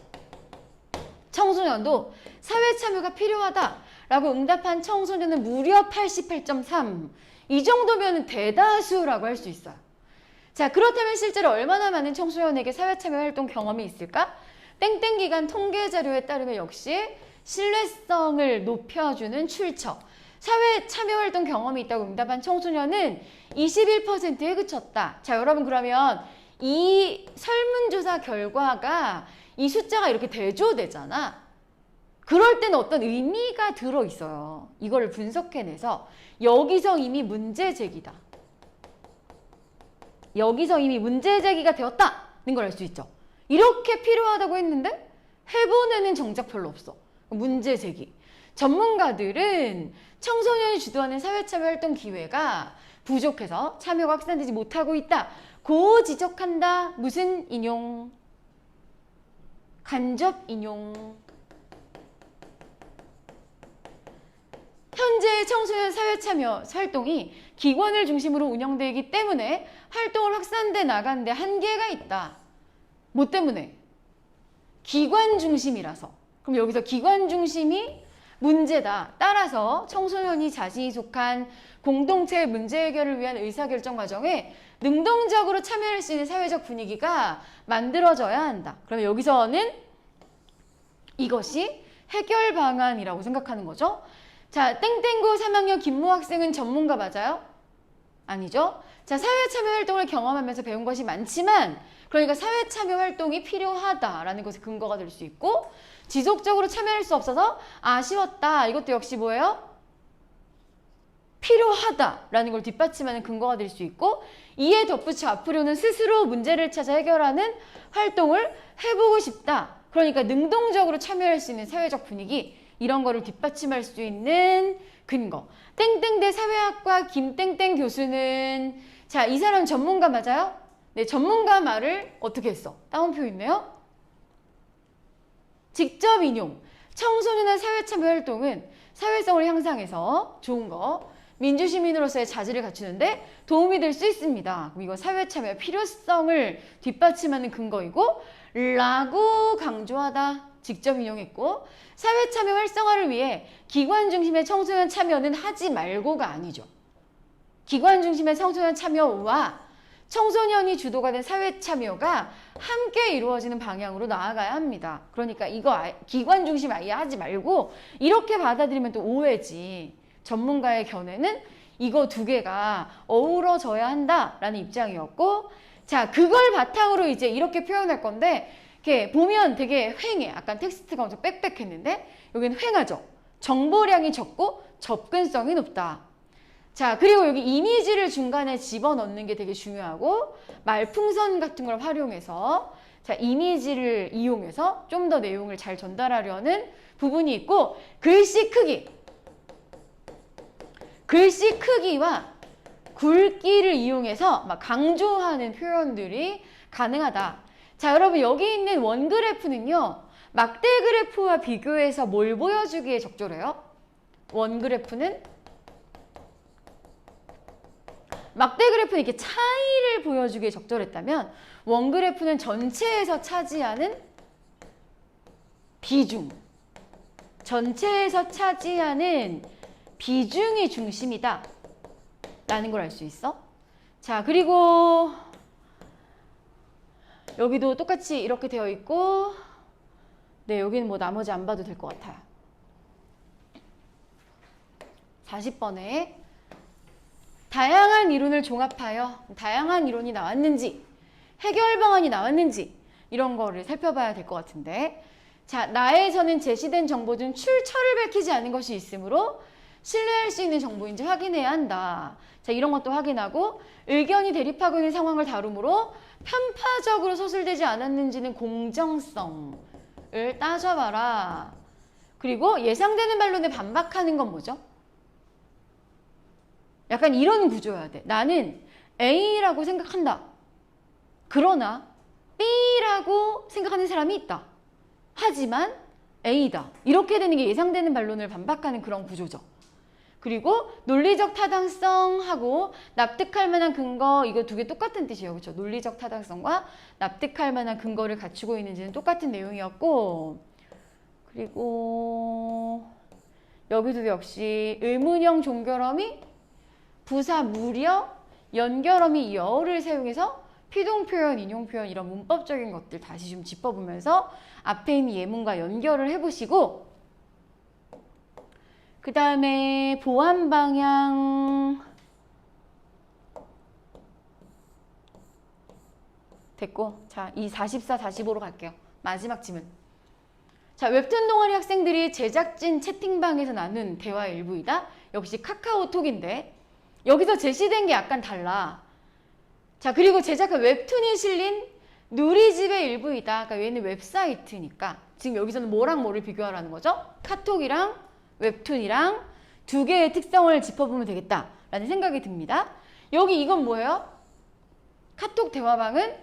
청소년도 사회 참여가 필요하다라고 응답한 청소년은 무려 88.3. 이 정도면 대다수라고 할 수 있어요. 자, 그렇다면 실제로 얼마나 많은 청소년에게 사회 참여 활동 경험이 있을까? 땡땡기간 통계 자료에 따르면 역시 신뢰성을 높여주는 출처. 사회 참여 활동 경험이 있다고 응답한 청소년은 21%에 그쳤다. 자, 여러분 그러면 이 설문조사 결과가 이 숫자가 이렇게 대조되잖아. 그럴 때는 어떤 의미가 들어있어요. 이거를 분석해내서 여기서 이미 문제 제기다. 여기서 이미 문제 제기가 되었다는 걸 알 수 있죠. 이렇게 필요하다고 했는데 해본에는 정작 별로 없어. 문제 제기. 전문가들은 청소년이 주도하는 사회참여 활동 기회가 부족해서 참여가 확산되지 못하고 있다. 고 지적한다. 무슨 인용? 간접 인용. 현재 청소년 사회참여 활동이 기관을 중심으로 운영되기 때문에 활동을 확산돼 나가는데 한계가 있다. 뭐 때문에? 기관 중심이라서. 그럼 여기서 기관 중심이 문제다. 따라서 청소년이 자신이 속한 공동체의 문제 해결을 위한 의사결정 과정에 능동적으로 참여할 수 있는 사회적 분위기가 만들어져야 한다. 그러면 여기서는 이것이 해결 방안이라고 생각하는 거죠. 자, 땡땡고 3학년 김모 학생은 전문가 맞아요? 아니죠. 자, 사회참여 활동을 경험하면서 배운 것이 많지만 그러니까 사회참여 활동이 필요하다라는 것에 근거가 될 수 있고 지속적으로 참여할 수 없어서 아쉬웠다. 이것도 역시 뭐예요? 필요하다라는 걸 뒷받침하는 근거가 될 수 있고 이에 덧붙여 앞으로는 스스로 문제를 찾아 해결하는 활동을 해보고 싶다. 그러니까 능동적으로 참여할 수 있는 사회적 분위기 이런 거를 뒷받침할 수 있는 근거. 땡땡대 사회학과 김땡땡 교수는 자, 이 사람 전문가 맞아요? 네, 전문가 말을 어떻게 했어? 따옴표 있네요. 직접 인용. 청소년의 사회참여 활동은 사회성을 향상해서 좋은 거 민주시민으로서의 자질을 갖추는데 도움이 될 수 있습니다. 그럼 이거 사회참여의 필요성을 뒷받침하는 근거이고 라고 강조하다. 직접 인용했고 사회참여 활성화를 위해 기관 중심의 청소년 참여는 하지 말고가 아니죠. 기관 중심의 청소년 참여와 청소년이 주도가 된 사회 참여가 함께 이루어지는 방향으로 나아가야 합니다. 그러니까 이거 기관 중심 아예 하지 말고 이렇게 받아들이면 또 오해지. 전문가의 견해는 이거 두 개가 어우러져야 한다라는 입장이었고 자, 그걸 바탕으로 이제 이렇게 표현할 건데 이렇게 보면 되게 휑해. 약간 텍스트가 엄청 빽빽했는데 여기는 휑하죠. 정보량이 적고 접근성이 높다. 자, 그리고 여기 이미지를 중간에 집어넣는 게 되게 중요하고 말풍선 같은 걸 활용해서 자, 이미지를 이용해서 좀 더 내용을 잘 전달하려는 부분이 있고 글씨 크기. 글씨 크기와 굵기를 이용해서 막 강조하는 표현들이 가능하다. 자, 여러분 여기 있는 원그래프는요. 막대 그래프와 비교해서 뭘 보여주기에 적절해요? 원그래프는 막대 그래프는 이렇게 차이를 보여주기에 적절했다면 원그래프는 전체에서 차지하는 비중, 전체에서 차지하는 비중이 중심이다 라는 걸 알 수 있어. 자, 그리고 여기도 똑같이 이렇게 되어 있고 네, 여기는 뭐 나머지 안 봐도 될 것 같아요. 40번에 다양한 이론을 종합하여 다양한 이론이 나왔는지 해결 방안이 나왔는지 이런 거를 살펴봐야 될 것 같은데 자, 나에서는 제시된 정보 중 출처를 밝히지 않은 것이 있으므로 신뢰할 수 있는 정보인지 확인해야 한다. 자, 이런 것도 확인하고 의견이 대립하고 있는 상황을 다루므로 편파적으로 서술되지 않았는지는 공정성을 따져봐라. 그리고 예상되는 반론에 반박하는 건 뭐죠? 약간 이런 구조여야 돼. 나는 A라고 생각한다. 그러나 B라고 생각하는 사람이 있다. 하지만 A다. 이렇게 되는 게 예상되는 반론을 반박하는 그런 구조죠. 그리고 논리적 타당성하고 납득할 만한 근거, 이거 두 개 똑같은 뜻이에요. 그렇죠? 논리적 타당성과 납득할 만한 근거를 갖추고 있는지는 똑같은 내용이었고, 그리고 여기도 역시 의문형 종결어미, 부사 무려, 연결어미 여를 사용해서 피동표현, 인용표현 이런 문법적인 것들 다시 좀 짚어보면서 앞에 있는 예문과 연결을 해보시고, 그 다음에 보완 방향 됐고, 자, 이 44, 45로 갈게요. 마지막 지문. 자, 웹툰 동아리 학생들이 제작진 채팅방에서 나눈 대화 일부이다. 역시 카카오톡인데 여기서 제시된 게 약간 달라. 자, 그리고 제작한 웹툰이 실린 누리집의 일부이다. 그러니까 얘는 웹사이트니까 지금 여기서는 뭐랑 뭐를 비교하라는 거죠? 카톡이랑 웹툰이랑 두 개의 특성을 짚어보면 되겠다라는 생각이 듭니다. 여기 이건 뭐예요? 카톡 대화방은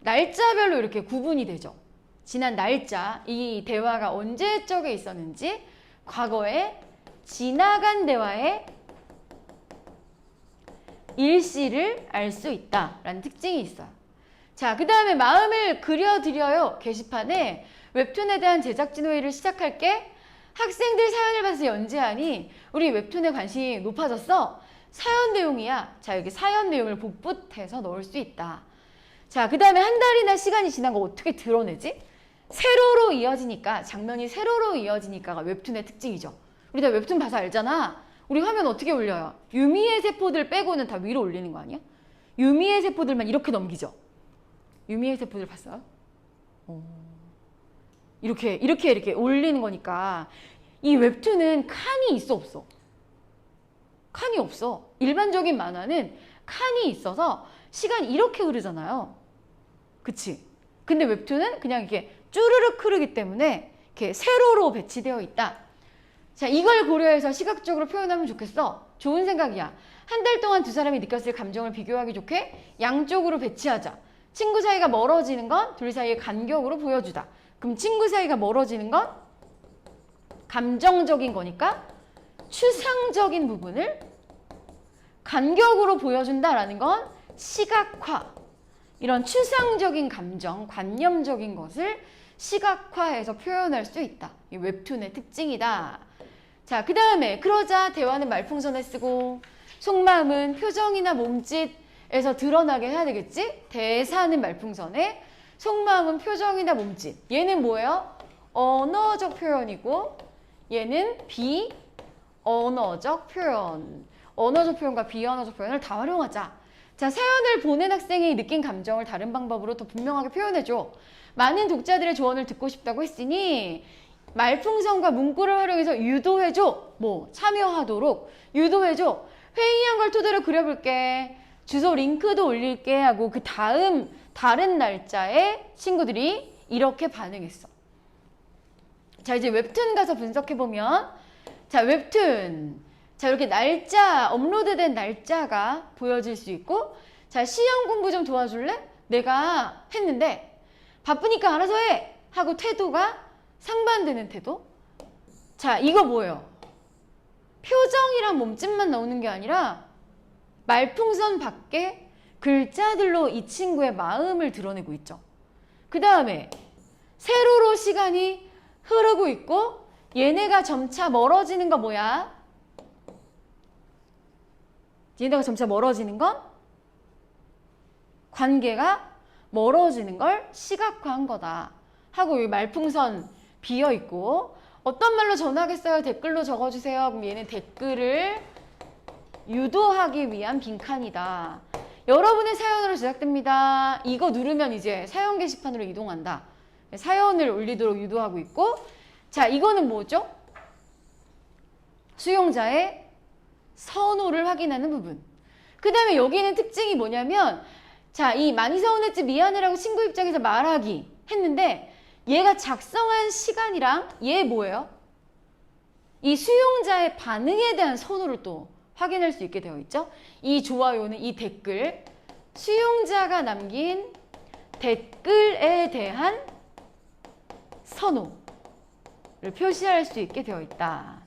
날짜별로 이렇게 구분이 되죠. 지난 날짜, 이 대화가 언제적에 있었는지, 과거에 지나간 대화의 일시를 알 수 있다라는 특징이 있어요. 자, 그 다음에 마음을 그려드려요. 게시판에 웹툰에 대한 제작진 회의를 시작할게. 학생들 사연을 받아서 연재하니 우리 웹툰에 관심이 높아졌어. 사연 내용이야. 자, 여기 사연 내용을 복붙해서 넣을 수 있다. 자, 그 다음에 한 달이나 시간이 지난 거 어떻게 드러내지? 세로로 이어지니까, 장면이 세로로 이어지니까가 웹툰의 특징이죠. 우리 다 웹툰 봐서 알잖아. 우리 화면 어떻게 올려요? 유미의 세포들 빼고는 다 위로 올리는 거 아니야? 유미의 세포들만 이렇게 넘기죠. 유미의 세포들 봤어요? 이렇게 올리는 거니까 이 웹툰은 칸이 있어 없어? 칸이 없어. 일반적인 만화는 칸이 있어서 시간이 이렇게 흐르잖아요. 그치? 근데 웹툰은 그냥 이렇게 쭈르륵 흐르기 때문에 이렇게 세로로 배치되어 있다. 자, 이걸 고려해서 시각적으로 표현하면 좋겠어. 좋은 생각이야. 한 달 동안 두 사람이 느꼈을 감정을 비교하기 좋게 양쪽으로 배치하자. 친구 사이가 멀어지는 건 둘 사이의 간격으로 보여주다. 그럼 친구 사이가 멀어지는 건 감정적인 거니까 추상적인 부분을 간격으로 보여준다라는 건 시각화. 이런 추상적인 감정, 관념적인 것을 시각화해서 표현할 수 있다. 이 웹툰의 특징이다. 자, 그 다음에 그러자 대화는 말풍선을 쓰고 속마음은 표정이나 몸짓에서 드러나게 해야 되겠지? 대사는 말풍선에, 속마음은 표정이나 몸짓. 얘는 뭐예요? 언어적 표현이고 얘는 비언어적 표현. 언어적 표현과 비언어적 표현을 다 활용하자. 자, 사연을 보낸 학생이 느낀 감정을 다른 방법으로 더 분명하게 표현해줘. 많은 독자들의 조언을 듣고 싶다고 했으니 말풍선과 문구를 활용해서 유도해줘. 뭐 참여하도록 유도해줘. 회의한 걸 토대로 그려볼게. 주소 링크도 올릴게 하고 그 다음 다른 날짜에 친구들이 이렇게 반응했어. 자, 이제 웹툰 가서 분석해보면, 자, 웹툰. 자, 이렇게 날짜, 업로드된 날짜가 보여질 수 있고, 자, 시험 공부 좀 도와줄래? 내가 했는데 바쁘니까 알아서 해! 하고 태도가 상반되는 태도. 자, 이거 뭐예요? 표정이랑 몸짓만 나오는 게 아니라 말풍선 밖에 글자들로 이 친구의 마음을 드러내고 있죠. 그 다음에 세로로 시간이 흐르고 있고 얘네가 점차 멀어지는 거 뭐야? 얘네가 점차 멀어지는 건 관계가 멀어지는 걸 시각화한 거다. 하고 이 말풍선 비어있고 어떤 말로 전하겠어요? 댓글로 적어주세요. 그럼 얘는 댓글을 유도하기 위한 빈칸이다. 여러분의 사연으로 제작됩니다. 이거 누르면 이제 사연 게시판으로 이동한다. 사연을 올리도록 유도하고 있고, 자, 이거는 뭐죠? 수용자의 선호를 확인하는 부분. 그 다음에 여기는 특징이 뭐냐면, 자, 이 많이 서운했지 미안해라고 친구 입장에서 말하기 했는데, 얘가 작성한 시간이랑 얘 뭐예요? 이 수용자의 반응에 대한 선호를 또 확인할 수 있게 되어 있죠. 이 좋아요는 이 댓글, 수용자가 남긴 댓글에 대한 선호를 표시할 수 있게 되어 있다.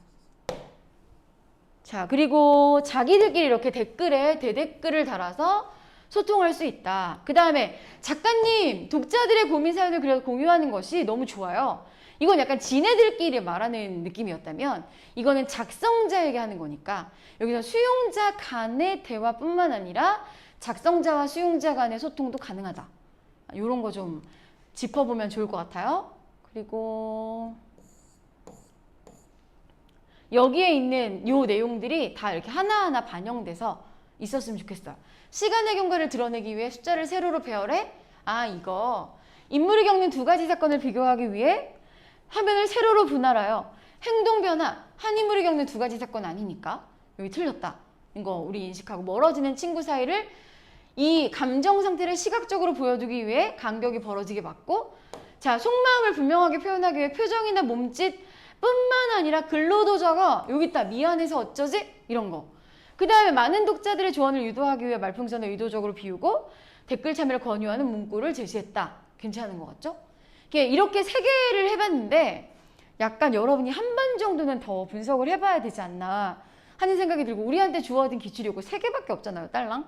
자, 그리고 자기들끼리 이렇게 댓글에 대댓글을 달아서 소통할 수 있다. 그 다음에 작가님, 독자들의 고민 사연을 그래서 공유하는 것이 너무 좋아요. 이건 약간 지네들끼리 말하는 느낌이었다면 이거는 작성자에게 하는 거니까 여기서 수용자 간의 대화뿐만 아니라 작성자와 수용자 간의 소통도 가능하다. 이런 거 좀 짚어보면 좋을 것 같아요. 그리고 여기에 있는 요 내용들이 다 이렇게 하나하나 반영돼서 있었으면 좋겠어요. 시간의 경과를 드러내기 위해 숫자를 세로로 배열해? 아, 이거 인물이 겪는 두 가지 사건을 비교하기 위해 화면을 세로로 분할하여 행동 변화, 한 인물이 겪는 두 가지 사건 아니니까 여기 틀렸다. 이거 우리 인식하고 멀어지는 친구 사이를 이 감정 상태를 시각적으로 보여주기 위해 간격이 벌어지게 막고, 자, 속마음을 분명하게 표현하기 위해 표정이나 몸짓 뿐만 아니라 글로도 적어. 여기 있다. 미안해서 어쩌지? 이런 거. 그 다음에 많은 독자들의 조언을 유도하기 위해 말풍선을 의도적으로 비우고 댓글 참여를 권유하는 문구를 제시했다. 괜찮은 것 같죠? 이렇게 세 개를 해봤는데 약간 여러분이 한 번 정도는 더 분석을 해봐야 되지 않나 하는 생각이 들고, 우리한테 주어진 기출이 요거 세 개밖에 없잖아요. 딸랑.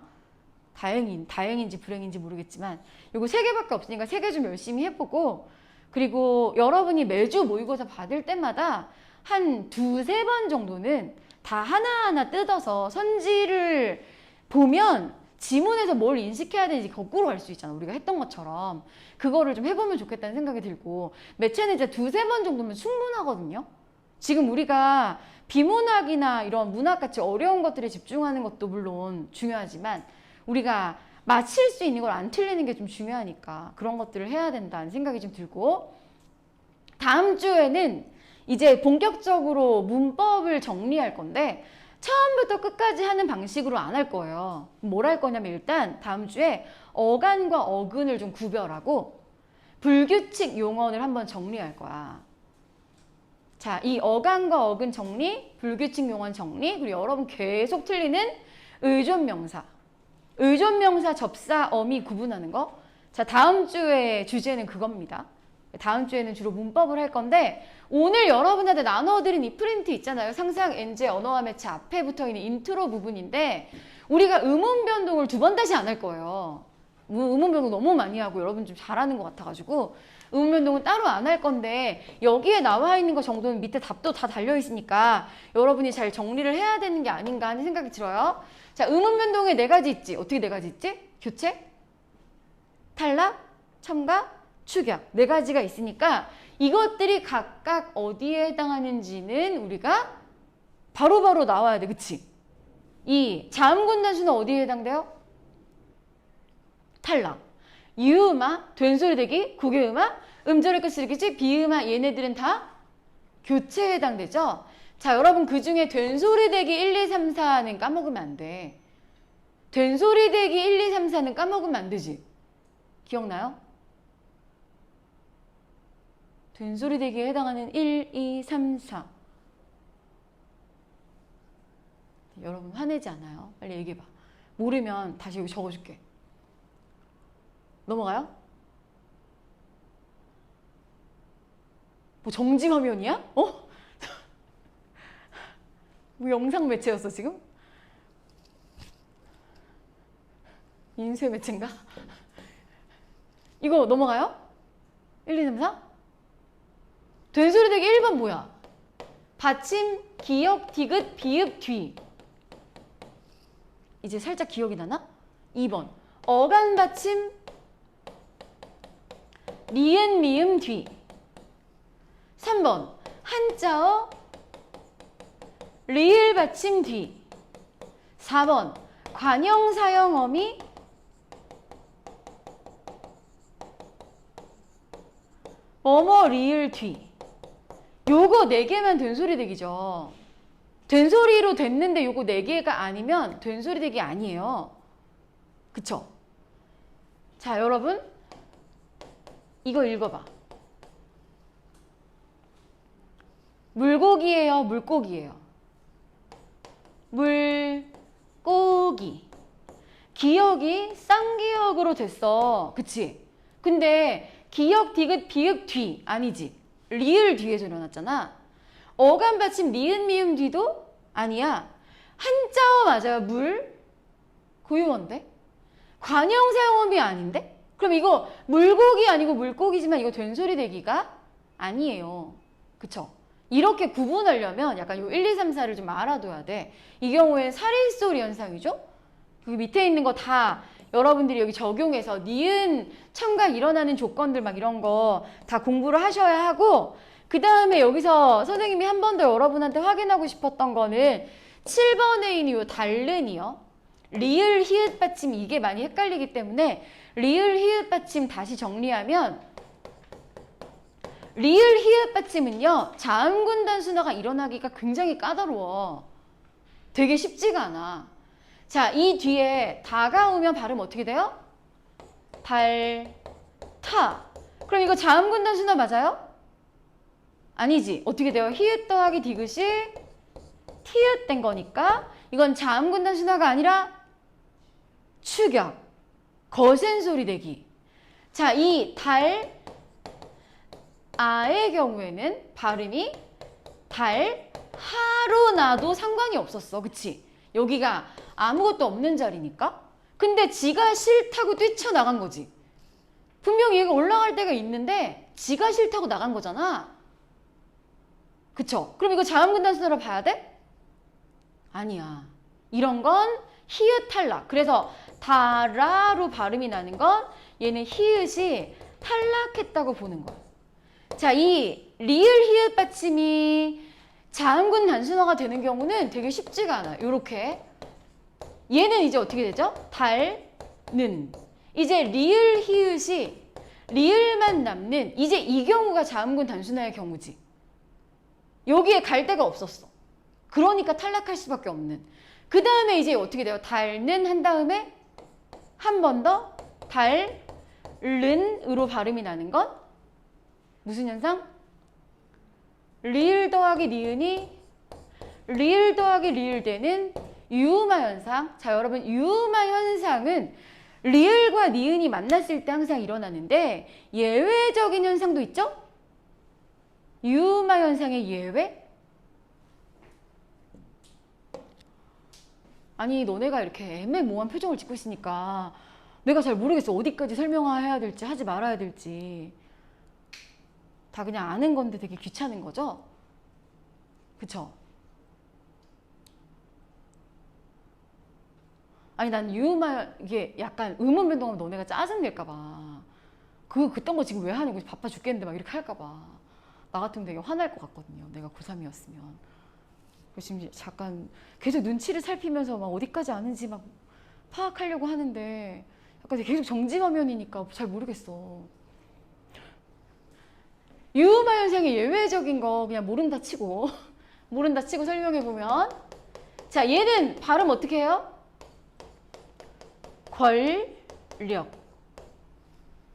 다행인지 불행인지 모르겠지만 요거 세 개밖에 없으니까 세 개 좀 열심히 해보고, 그리고 여러분이 매주 모의고사 받을 때마다 한 두세 번 정도는 다 하나하나 뜯어서 선지를 보면 지문에서 뭘 인식해야 되는지 거꾸로 갈 수 있잖아. 우리가 했던 것처럼. 그거를 좀 해보면 좋겠다는 생각이 들고, 매체는 이제 두세 번 정도면 충분하거든요. 지금 우리가 비문학이나 이런 문학같이 어려운 것들에 집중하는 것도 물론 중요하지만 우리가 맞힐 수 있는 걸 안 틀리는 게 좀 중요하니까 그런 것들을 해야 된다는 생각이 좀 들고, 다음 주에는 이제 본격적으로 문법을 정리할 건데 처음부터 끝까지 하는 방식으로 안 할 거예요. 뭘 할 거냐면 일단 다음 주에 어간과 어근을 좀 구별하고 불규칙 용언을 한번 정리할 거야. 자, 이 어간과 어근 정리, 불규칙 용언 정리, 그리고 여러분 계속 틀리는 의존명사. 의존명사, 접사, 어미 구분하는 거. 자, 다음 주에 주제는 그겁니다. 다음 주에는 주로 문법을 할 건데, 오늘 여러분한테 나눠드린 이 프린트 있잖아요. 상상, 엔제, 언어와 매체 앞에 붙어있는 인트로 부분인데 우리가 의문 변동을 두 번 다시 안 할 거예요. 의문 변동 너무 많이 하고 여러분 좀 잘하는 것 같아가지고 의문 변동은 따로 안 할 건데, 여기에 나와 있는 거 정도는 밑에 답도 다 달려있으니까 여러분이 잘 정리를 해야 되는 게 아닌가 하는 생각이 들어요. 자, 의문 변동에 네 가지 있지. 어떻게 네 가지 있지? 교체, 탈락, 첨가, 축약. 네 가지가 있으니까 이것들이 각각 어디에 해당하는지는 우리가 바로바로 나와야 돼. 그치? 이 자음군 단수는 어디에 해당돼요? 탈락. 유음아, 된소리대기, 국외음아, 음절의 끝쓰기지, 비음아, 얘네들은 다 교체에 해당되죠? 자, 여러분 그 중에 된소리대기 1, 2, 3, 4는 까먹으면 안 돼. 된소리대기 1, 2, 3, 4는 까먹으면 안 되지. 기억나요? 된소리대기에 해당하는 1, 2, 3, 4. 여러분 화내지 않아요? 빨리 얘기해봐. 모르면 다시 여기 적어줄게. 넘어가요? 뭐 정지 화면이야? 어? 뭐 영상 매체였어 지금? 인쇄 매체인가? 이거 넘어가요? 1, 2, 3, 4? 된소리대기 1번 뭐야? 받침, 기역, 디귿, 비읍, 뒤. 이제 살짝 기억이 나나? 2번 어간 받침, 리은, 미음, 뒤. 3번 한자어, 리을 받침, 뒤. 4번 관형, 사형, 어미, 뭐뭐 리을 뒤. 요거 4개면 된소리대기죠. 된소리로 됐는데 요거 4개가 아니면 된소리대기 아니에요. 그쵸? 자, 여러분 이거 읽어봐. 물고기예요, 물고기예요? 물고기. 기역이 쌍기역으로 됐어. 그치? 근데 기역, 디귿, 비읍, 뒤 아니지. 리을 뒤에서 일어났잖아. 어감 받침 니은, 미음, 뒤도 아니야. 한자어 맞아요. 물, 고유어인데? 관형 사용어미 아닌데? 그럼 이거 물고기 아니고 물고기지만 이거 된소리 대기가 아니에요. 그쵸? 이렇게 구분하려면 약간 요 1, 2, 3, 4를 좀 알아둬야 돼. 이 경우에 살일소리 현상이죠? 그 밑에 있는 거 다 여러분들이 여기 적용해서 니은 첨가 일어나는 조건들 막 이런 거 다 공부를 하셔야 하고, 그 다음에 여기서 선생님이 한 번 더 여러분한테 확인하고 싶었던 거는 7번에 있는 요 달른이요. 리을 히읗 받침 이게 많이 헷갈리기 때문에 리을 히읗 받침 다시 정리하면, 리을 히읗 받침은요 자음군 단순화가 일어나기가 굉장히 까다로워. 되게 쉽지가 않아. 자, 이 뒤에 다가 오면 발음 어떻게 돼요? 달, 타. 그럼 이거 자음군 단순화 맞아요? 아니지. 어떻게 돼요? 히읗 더하기 디귿이 티읕 된 거니까 이건 자음군 단순화가 아니라 추격, 거센 소리 내기. 자, 이 달, 아의 경우에는 발음이 달, 하로 나도 상관이 없었어. 그치? 여기가 아무것도 없는 자리니까. 근데 지가 싫다고 뛰쳐나간 거지. 분명히 얘가 올라갈 때가 있는데 지가 싫다고 나간 거잖아. 그쵸? 그럼 이거 자음군 단순화로 봐야 돼? 아니야. 이런 건 히읗 탈락. 그래서 다라로 발음이 나는 건 얘는 히읗이 탈락했다고 보는 거야. 자, 이 리을 히읗 받침이 자음군 단순화가 되는 경우는 되게 쉽지가 않아요. 요렇게. 얘는 이제 어떻게 되죠? 달, 는. 이제 리을 히읗이 리을만 남는, 이제 이 경우가 자음군 단순화의 경우지. 여기에 갈 데가 없었어. 그러니까 탈락할 수밖에 없는. 그 다음에 이제 어떻게 돼요? 달는 한 다음에 한 번 더 달, 른으로 발음이 나는 건 무슨 현상? 리을 더하기 니은이 리을 더하기 리을 되는 유음화 현상. 자, 여러분 유음화 현상은 리을과 니은이 만났을 때 항상 일어나는데 예외적인 현상도 있죠? 유음화 현상의 예외? 아니, 너네가 이렇게 애매모호한 표정을 짓고 있으니까 내가 잘 모르겠어. 어디까지 설명해야 될지 하지 말아야 될지. 다 그냥 아는 건데 되게 귀찮은 거죠? 그쵸? 아니, 난 유음화, 이게 약간 음운 변동하면 너네가 짜증낼까 봐. 그딴 거 지금 왜 하는 거지? 바빠 죽겠는데 막 이렇게 할까 봐. 나 같으면 되게 화날 것 같거든요. 내가 고3이었으면. 지금 잠깐 계속 눈치를 살피면서 막 어디까지 아는지 막 파악하려고 하는데 약간 계속 정지화면이니까 잘 모르겠어. 유음화 현상의 예외적인 거 그냥 모른다 치고 모른다 치고 설명해보면, 자, 얘는 발음 어떻게 해요? 권력.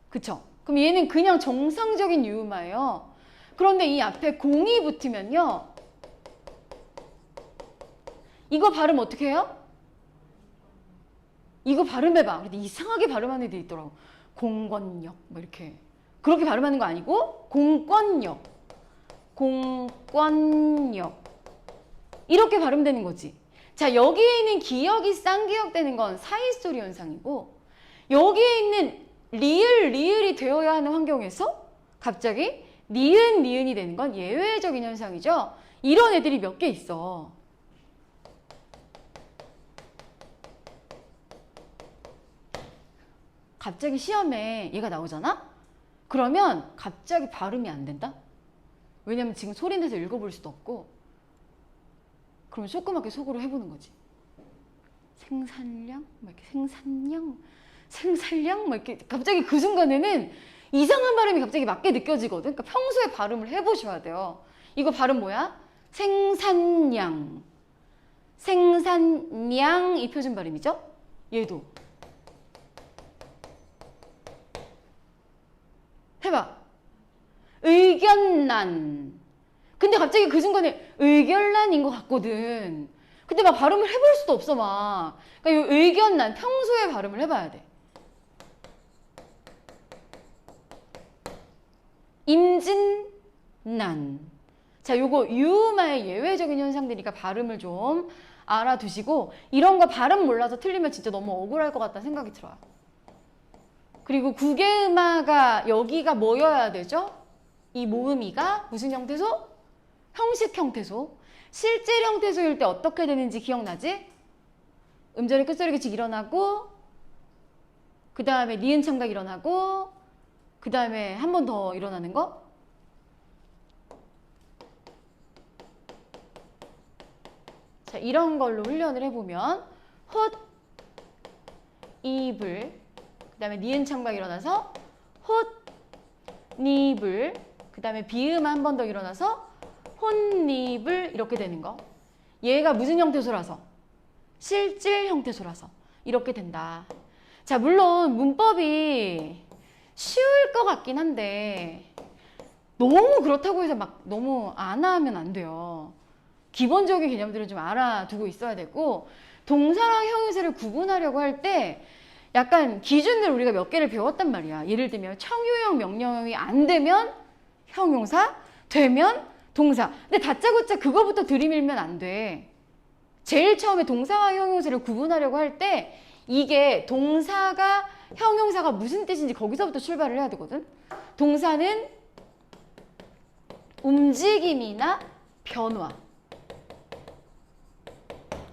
그쵸? 그럼 얘는 그냥 정상적인 유음화예요. 그런데 이 앞에 공이 붙으면요, 이거 발음 어떻게 해요? 이거 발음해봐. 근데 이상하게 발음하는 애들이 있더라고. 공권력 뭐 이렇게. 그렇게 발음하는 거 아니고 공권력, 공권력 이렇게 발음되는 거지. 자, 여기에 있는 기역이 쌍기역 되는 건 사이소리 현상이고, 여기에 있는 리을이 되어야 하는 환경에서 갑자기 니은이 되는 건 예외적인 현상이죠. 이런 애들이 몇 개 있어. 갑자기 시험에 얘가 나오잖아? 그러면 갑자기 발음이 안 된다? 왜냐면 지금 소리 내서 읽어볼 수도 없고, 그러면 조그맣게 속으로 해보는 거지. 생산량? 막 이렇게 생산량? 생산량? 막 이렇게 갑자기 그 순간에는 이상한 발음이 갑자기 맞게 느껴지거든. 그러니까 평소에 발음을 해보셔야 돼요. 이거 발음 뭐야? 생산량. 생산량 이 표준 발음이죠? 얘도. 해봐. 의견난. 근데 갑자기 그 순간에 의견란인 것 같거든. 근데 막 발음을 해볼 수도 없어 막. 그러니까 이 의견난 평소에 발음을 해봐야 돼. 임진난. 자, 요거 유음의 예외적인 현상들이니까 발음을 좀 알아두시고 이런 거 발음 몰라서 틀리면 진짜 너무 억울할 것 같다는 생각이 들어요. 그리고 국외음화가 여기가 뭐여야 되죠? 이 모음이가 무슨 형태소? 형식 형태소. 실질 형태소일 때 어떻게 되는지 기억나지? 음절의 끝소리 규칙 일어나고 그 다음에 니은 참각 일어나고 그 다음에 한 번 더 일어나는 거? 자, 이런 걸로 훈련을 해보면 헛, 입을 그 다음에 니은 참각 일어나서 헛, 니을 그 다음에 비음 한 번 더 일어나서 혼입을 이렇게 되는 거. 얘가 무슨 형태소라서? 실질 형태소라서 이렇게 된다. 자, 물론 문법이 쉬울 것 같긴 한데 너무 그렇다고 해서 막 너무 안 하면 안 돼요. 기본적인 개념들을 좀 알아두고 있어야 되고 동사랑 형용사를 구분하려고 할 때 약간 기준을 우리가 몇 개를 배웠단 말이야. 예를 들면 청유형, 명령형이 안 되면 형용사, 되면 동사. 근데 다짜고짜 그거부터 들이밀면 안 돼. 제일 처음에 동사와 형용사를 구분하려고 할 때 이게 동사가 형용사가 무슨 뜻인지 거기서부터 출발을 해야 되거든. 동사는 움직임이나 변화.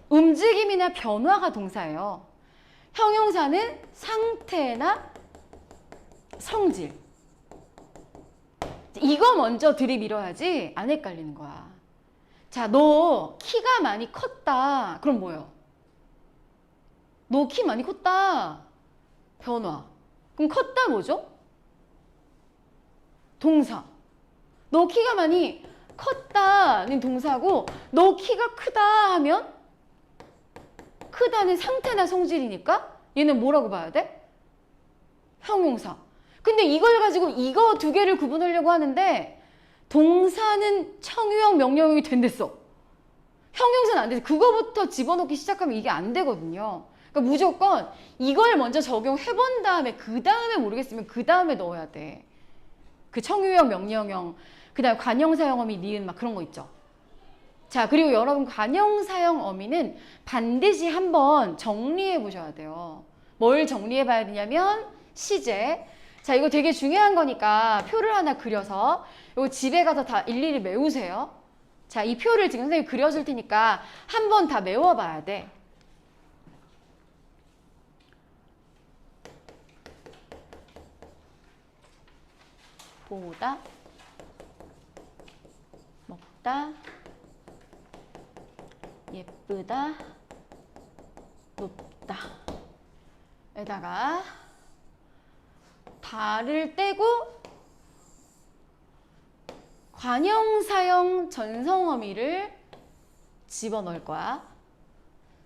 움직임이나 변화가 동사예요. 형용사는 상태나 성질. 이거 먼저 들이밀어야지 안 헷갈리는 거야. 자, 너 키가 많이 컸다. 그럼 뭐예요? 너 키 많이 컸다. 변화. 그럼 컸다 뭐죠? 동사. 너 키가 많이 컸다는 동사고 너 키가 크다 하면 크다는 상태나 성질이니까 얘는 뭐라고 봐야 돼? 형용사. 근데 이걸 가지고 이거 두 개를 구분하려고 하는데 동사는 청유형, 명령형이 된댔어. 형용사는 안 돼. 그거부터 집어넣기 시작하면 이게 안 되거든요. 그러니까 무조건 이걸 먼저 적용해본 다음에 그 다음에 모르겠으면 그 다음에 넣어야 돼. 그 청유형, 명령형, 그 다음에 관형사형 어미, 니은 막 그런 거 있죠. 자, 그리고 여러분 관형사형 어미는 반드시 한번 정리해 보셔야 돼요. 뭘 정리해 봐야 되냐면 시제. 자, 이거 되게 중요한 거니까 표를 하나 그려서 이거 집에 가서 다 일일이 외우세요. 자, 이 표를 지금 선생님이 그려줄 테니까 한번 다 외워봐야 돼. 보다, 먹다, 예쁘다, 높다. 에다가 다를 떼고 관형사형 전성어미를 집어넣을 거야.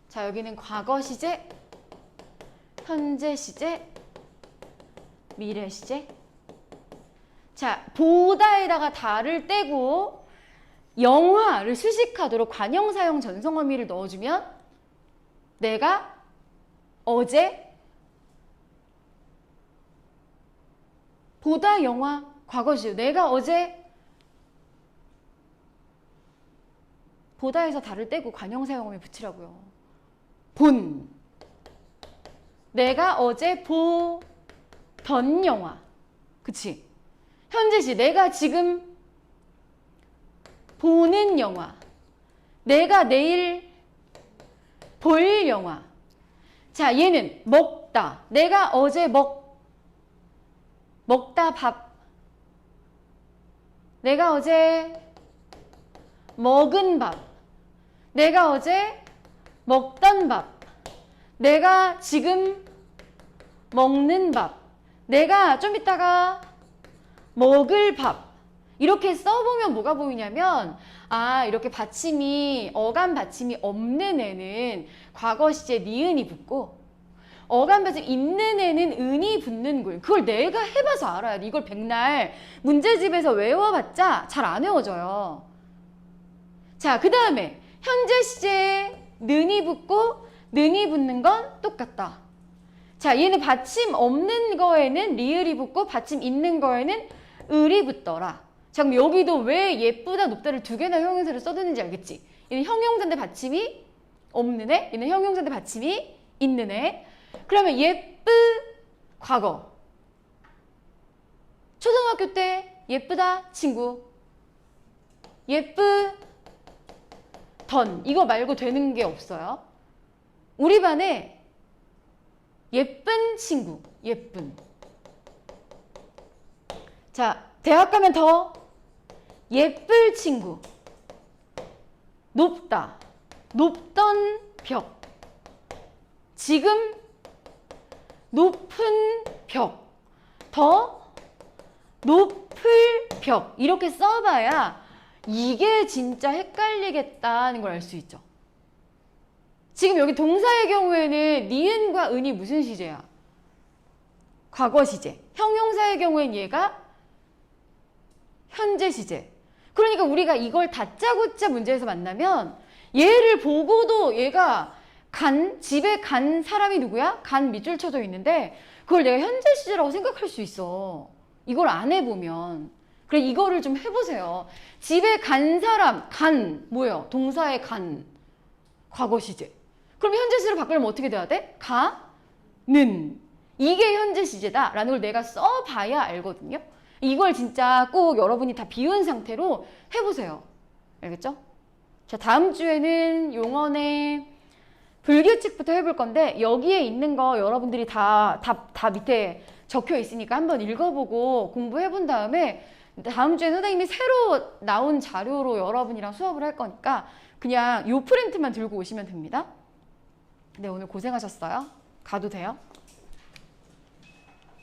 자, 여기는 과거 시제, 현재 시제, 미래 시제. 자, 보다에다가 다를 떼고 영화를 수식하도록 관형사형 전성어미를 넣어주면 내가 어제 보다 영화 과거시죠. 내가 어제 보다에서 다를 떼고 관형사형어미 붙이라고요. 본. 내가 어제 보던 영화. 그치? 현재시. 내가 지금 보는 영화. 내가 내일 볼 영화. 자, 얘는 먹다. 내가 어제 먹다 밥. 내가 어제 먹은 밥. 내가 어제 먹던 밥. 내가 지금 먹는 밥. 내가 좀 이따가 먹을 밥. 이렇게 써보면 뭐가 보이냐면 아 이렇게 받침이 어감 받침이 없는 애는 과거 시제 니은이 붙고 어감 받침 있는 애는 은이 붙는 글. 그걸 내가 해봐서 알아야 돼. 이걸 백날 문제집에서 외워봤자 잘 안 외워져요. 자, 그 다음에 현재 시제에 는이 붙고 능이 붙는 건 똑같다. 자, 얘는 받침 없는 거에는 리을이 붙고 받침 있는 거에는 을이 붙더라. 자, 그럼 여기도 왜 예쁘다, 높다를 두 개나 형용사를 써두는지 알겠지? 얘는 형용사인데 받침이 없는 애, 얘는 형용사인데 받침이 있는 애. 그러면 예쁘, 과거. 초등학교 때 예쁘다, 친구. 예쁘, 던. 이거 말고 되는 게 없어요. 우리 반에 예쁜 친구, 예쁜. 자, 대학 가면 더 예쁠 친구. 높다, 높던 벽. 지금 높은 벽. 더 높을 벽. 이렇게 써봐야 이게 진짜 헷갈리겠다는 걸 알 수 있죠. 지금 여기 동사의 경우에는 니은과 은이 무슨 시제야? 과거 시제. 형용사의 경우엔 얘가 현재 시제. 그러니까 우리가 이걸 다짜고짜 문제에서 만나면 얘를 보고도 얘가 집에 간 사람이 누구야? 간 밑줄 쳐져 있는데 그걸 내가 현재 시제라고 생각할 수 있어. 이걸 안 해보면. 그래 이거를 좀 해보세요. 집에 간 사람, 간 뭐예요? 동사의 간, 과거 시제. 그럼 현재 시제로 바꾸려면 어떻게 돼야 돼? 가는. 이게 현재 시제다 라는 걸 내가 써봐야 알거든요. 이걸 진짜 꼭 여러분이 다 비운 상태로 해보세요. 알겠죠? 자, 다음 주에는 용언의 불규칙부터 해볼 건데 여기에 있는 거 여러분들이 다 밑에 적혀 있으니까 한번 읽어보고 공부해본 다음에 다음 주에 선생님이 새로 나온 자료로 여러분이랑 수업을 할 거니까 그냥 요 프린트만 들고 오시면 됩니다. 네, 오늘 고생하셨어요. 가도 돼요?